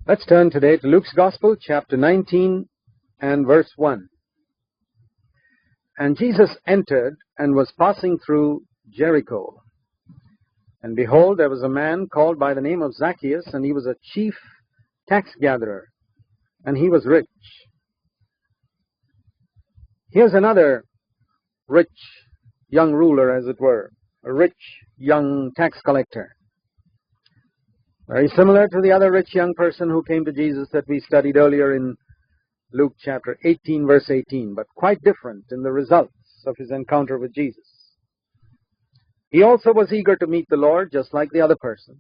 Let's turn today to Luke's Gospel, chapter 19 and verse 1. And Jesus entered and was passing through Jericho. And behold, there was a man called by the name of Zacchaeus, and he was a chief tax gatherer, and he was rich. Here's another rich young ruler, as it were, a rich young tax collector. Very similar to the other rich young person who came to Jesus that we studied earlier in Luke chapter 18, verse 18, but quite different in the results of his encounter with Jesus. He also was eager to meet the Lord, just like the other person.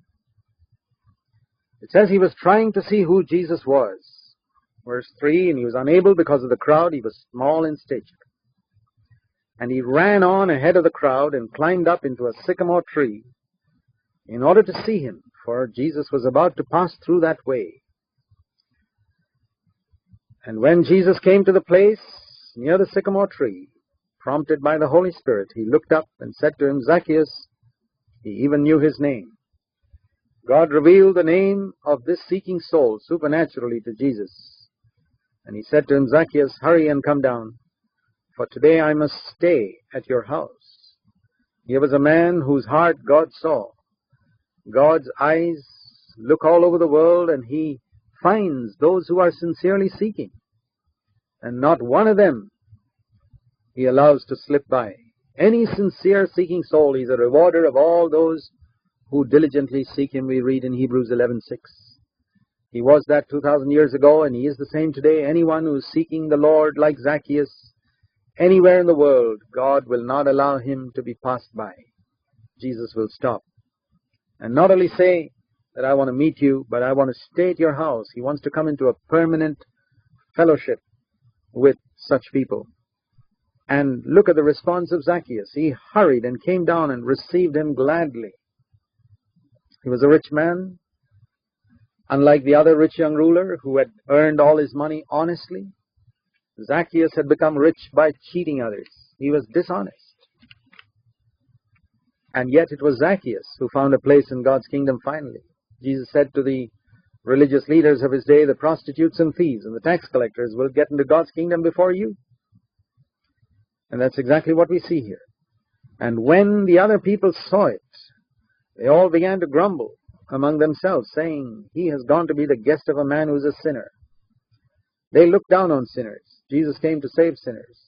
It says he was trying to see who Jesus was. Verse 3, and he was unable because of the crowd. He was small in stature. And he ran on ahead of the crowd and climbed up into a sycamore tree in order to see him, for Jesus was about to pass through that way. And when Jesus came to the place near the sycamore tree, prompted by the Holy Spirit, he looked up and said to him, Zacchaeus. He even knew his name. God revealed the name of this seeking soul supernaturally to Jesus. And he said to him, Zacchaeus, hurry and come down, for today I must stay at your house. Here was a man whose heart God saw. God's eyes look all over the world, and he finds those who are sincerely seeking. And not one of them he allows to slip by. Any sincere seeking soul, he's a rewarder of all those who diligently seek him, we read in Hebrews 11:6. He was that 2,000 years ago, and he is the same today. Anyone who is seeking the Lord like Zacchaeus, anywhere in the world, God will not allow him to be passed by. Jesus will stop. And not only say that I want to meet you, but I want to stay at your house. He wants to come into a permanent fellowship with such people. And look at the response of Zacchaeus. He hurried and came down and received him gladly. He was a rich man, unlike the other rich young ruler who had earned all his money honestly. Zacchaeus had become rich by cheating others. He was dishonest. And yet it was Zacchaeus who found a place in God's kingdom finally. Jesus said to the religious leaders of his day, the prostitutes and thieves and the tax collectors will get into God's kingdom before you. And that's exactly what we see here. And when the other people saw it, they all began to grumble among themselves, saying, he has gone to be the guest of a man who is a sinner. They looked down on sinners. Jesus came to save sinners.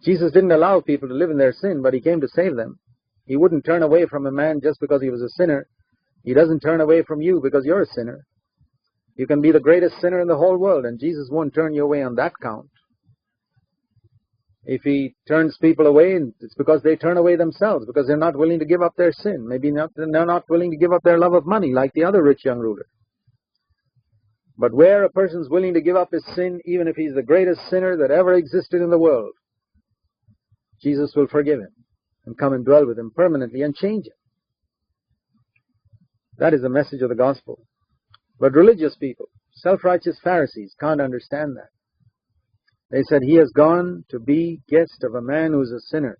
Jesus didn't allow people to live in their sin, but he came to save them. He wouldn't turn away from a man just because he was a sinner. He doesn't turn away from you because you're a sinner. You can be the greatest sinner in the whole world, and Jesus won't turn you away on that count. If he turns people away, it's because they turn away themselves, because they're not willing to give up their sin. Maybe they're not willing to give up their love of money like the other rich young ruler. But where a person's willing to give up his sin, even if he's the greatest sinner that ever existed in the world, Jesus will forgive him and come and dwell with him permanently and change him. That is the message of the gospel. But religious people, self-righteous Pharisees, can't understand that. They said, he has gone to be guest of a man who's a sinner.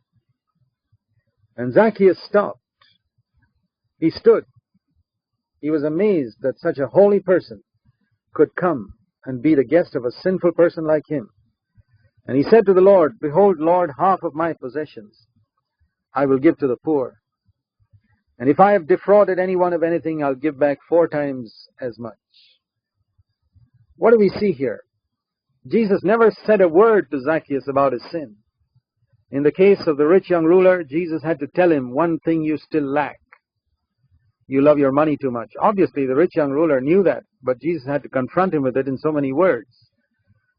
And Zacchaeus stopped. He stood. He was amazed that such a holy person could come and be the guest of a sinful person like him. And he said to the Lord, behold, Lord, half of my possessions I will give to the poor. And if I have defrauded anyone of anything, I'll give back 4 times as much. What do we see here? Jesus never said a word to Zacchaeus about his sin. In the case of the rich young ruler, Jesus had to tell him, one thing you still lack. You love your money too much. Obviously, the rich young ruler knew that, but Jesus had to confront him with it in so many words.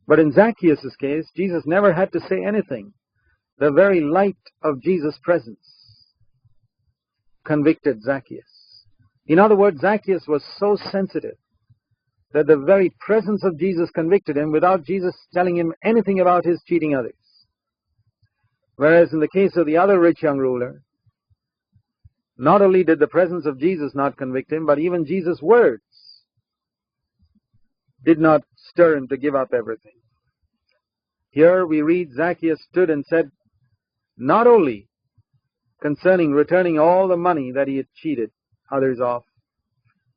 But in Zacchaeus' case, Jesus never had to say anything. The very light of Jesus' presence convicted Zacchaeus. In other words, Zacchaeus was so sensitive that the very presence of Jesus convicted him without Jesus telling him anything about his cheating others. Whereas in the case of the other rich young ruler, not only did the presence of Jesus not convict him, but even Jesus' words did not stir him to give up everything. Here we read Zacchaeus stood and said, not only concerning returning all the money that he had cheated others of,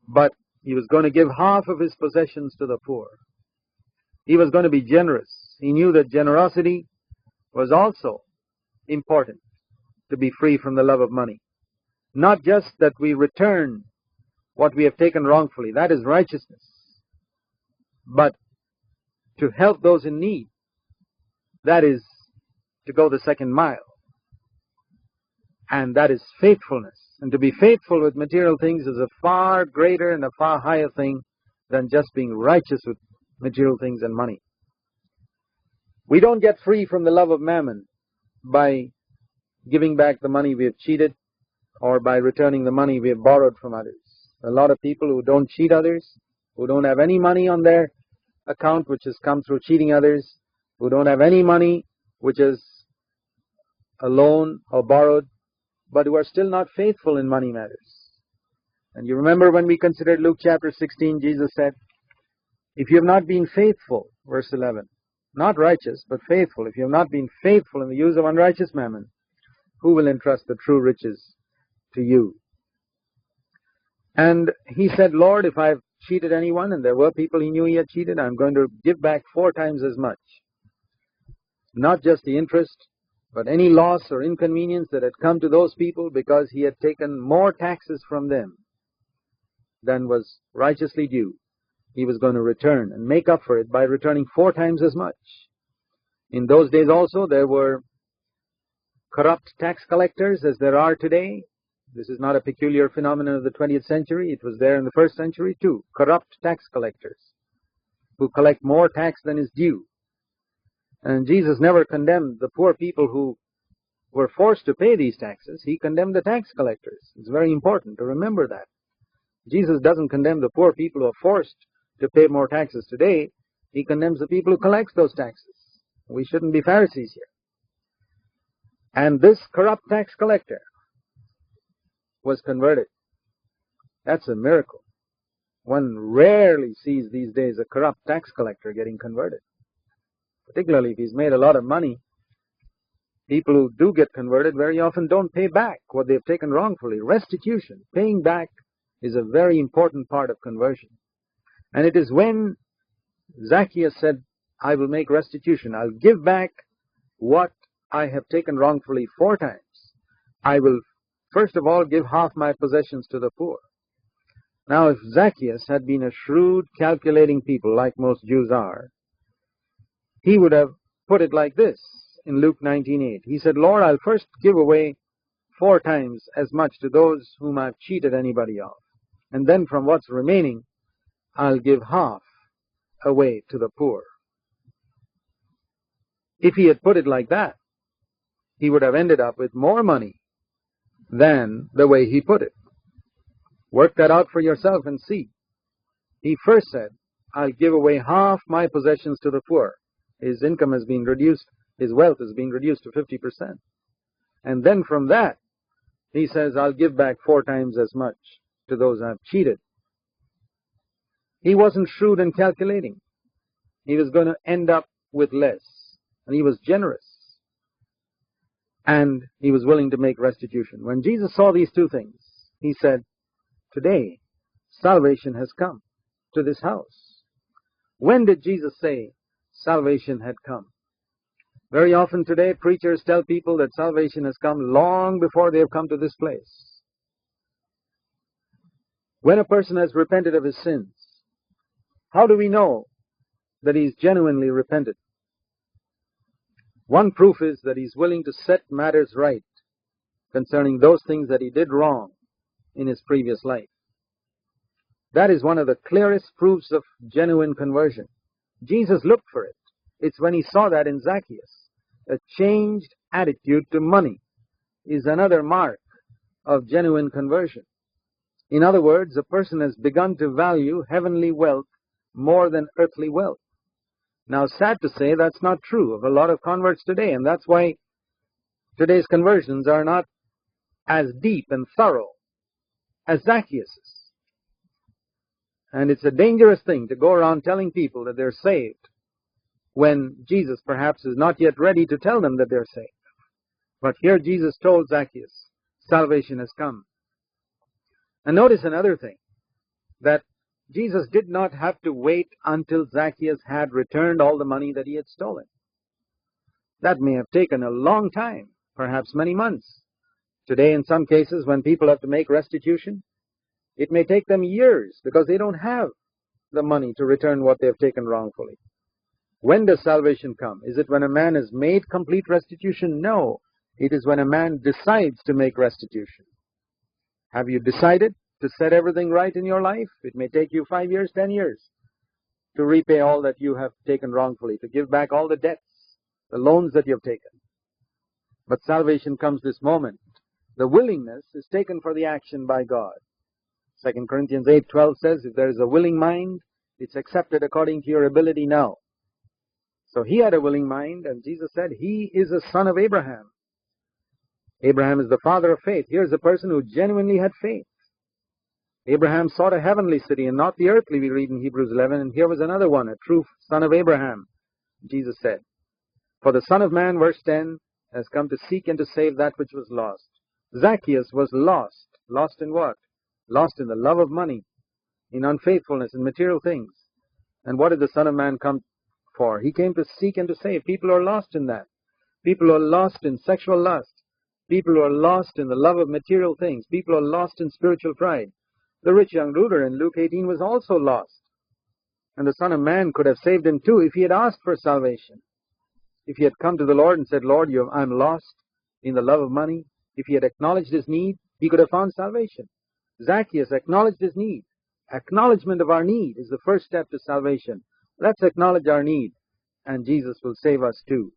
but He was going to give half of his possessions to the poor. He was going to be generous. He knew that generosity was also important, to be free from the love of money. Not just that we return what we have taken wrongfully, that is righteousness, but to help those in need, that is to go the second mile. And that is faithfulness. And to be faithful with material things is a far greater and a far higher thing than just being righteous with material things and money. We don't get free from the love of mammon by giving back the money we have cheated or by returning the money we have borrowed from others. A lot of people who don't cheat others, who don't have any money on their account which has come through cheating others, who don't have any money which is a loan or borrowed, but who are still not faithful in money matters. And you remember when we considered Luke chapter 16, Jesus said, if you have not been faithful, verse 11, not righteous, but faithful, if you have not been faithful in the use of unrighteous mammon, who will entrust the true riches to you? And he said, Lord, if I have cheated anyone, and there were people he knew he had cheated, I'm going to give back 4 times as much. Not just the interest, but any loss or inconvenience that had come to those people because he had taken more taxes from them than was righteously due. He was going to return and make up for it by returning 4 times as much. In those days also there were corrupt tax collectors as there are today. This is not a peculiar phenomenon of the 20th century. It was there in the first century too. Corrupt tax collectors who collect more tax than is due. And Jesus never condemned the poor people who were forced to pay these taxes. He condemned the tax collectors. It's very important to remember that. Jesus doesn't condemn the poor people who are forced to pay more taxes today. He condemns the people who collect those taxes. We shouldn't be Pharisees here. And this corrupt tax collector was converted. That's a miracle. One rarely sees these days a corrupt tax collector getting converted. Particularly if he's made a lot of money. People who do get converted very often don't pay back what they've taken wrongfully. Restitution, paying back, is a very important part of conversion. And it is when Zacchaeus said, I will make restitution. I'll give back what I have taken wrongfully 4 times. I will first of all give half my possessions to the poor. Now if Zacchaeus had been a shrewd, calculating people like most Jews are, he would have put it like this in Luke 19:8. He said, Lord, I'll first give away 4 times as much to those whom I've cheated anybody of. And then from what's remaining, I'll give half away to the poor. If he had put it like that, he would have ended up with more money than the way he put it. Work that out for yourself and see. He first said, I'll give away half my possessions to the poor. His income has been reduced, his wealth has been reduced to 50%. And then from that, he says, I'll give back 4 times as much to those I've cheated. He wasn't shrewd and calculating. He was going to end up with less. And he was generous. And he was willing to make restitution. When Jesus saw these 2 things, he said, today, salvation has come to this house. When did Jesus say salvation had come? Very often today, preachers tell people that salvation has come long before they have come to this place. When a person has repented of his sins, how do we know that he's genuinely repented? One proof is that he's willing to set matters right concerning those things that he did wrong in his previous life. That is one of the clearest proofs of genuine conversion. Jesus looked for it. It's when he saw that in Zacchaeus. A changed attitude to money is another mark of genuine conversion. In other words, a person has begun to value heavenly wealth more than earthly wealth. Now, sad to say, that's not true of a lot of converts today, and that's why today's conversions are not as deep and thorough as Zacchaeus's. And it's a dangerous thing to go around telling people that they're saved when Jesus perhaps is not yet ready to tell them that they're saved. But here Jesus told Zacchaeus, salvation has come. And notice another thing, that Jesus did not have to wait until Zacchaeus had returned all the money that he had stolen. That may have taken a long time, perhaps many months. Today, in some cases, when people have to make restitution, it may take them years because they don't have the money to return what they have taken wrongfully. When does salvation come? Is it when a man has made complete restitution? No. It is when a man decides to make restitution. Have you decided to set everything right in your life? It may take you 5 years, 10 years to repay all that you have taken wrongfully, to give back all the debts, the loans that you have taken. But salvation comes this moment. The willingness is taken for the action by God. 2 Corinthians 8:12 says, if there is a willing mind, it's accepted according to your ability now. So he had a willing mind, and Jesus said he is a son of Abraham. Abraham is the father of faith. Here's a person who genuinely had faith. Abraham sought a heavenly city and not the earthly, we read in Hebrews 11, and here was another one, a true son of Abraham, Jesus said. For the Son of Man, verse 10, has come to seek and to save that which was lost. Zacchaeus was lost. Lost in what? Lost in the love of money, in unfaithfulness, in material things. And what did the Son of Man come for? He came to seek and to save. People are lost in that. People are lost in sexual lust. People are lost in the love of material things. People are lost in spiritual pride. The rich young ruler in Luke 18 was also lost. And the Son of Man could have saved him too if he had asked for salvation. If he had come to the Lord and said, Lord, I'm lost in the love of money. If he had acknowledged his need, he could have found salvation. Zacchaeus acknowledged his need. Acknowledgement of our need is the first step to salvation. Let's acknowledge our need, and Jesus will save us too.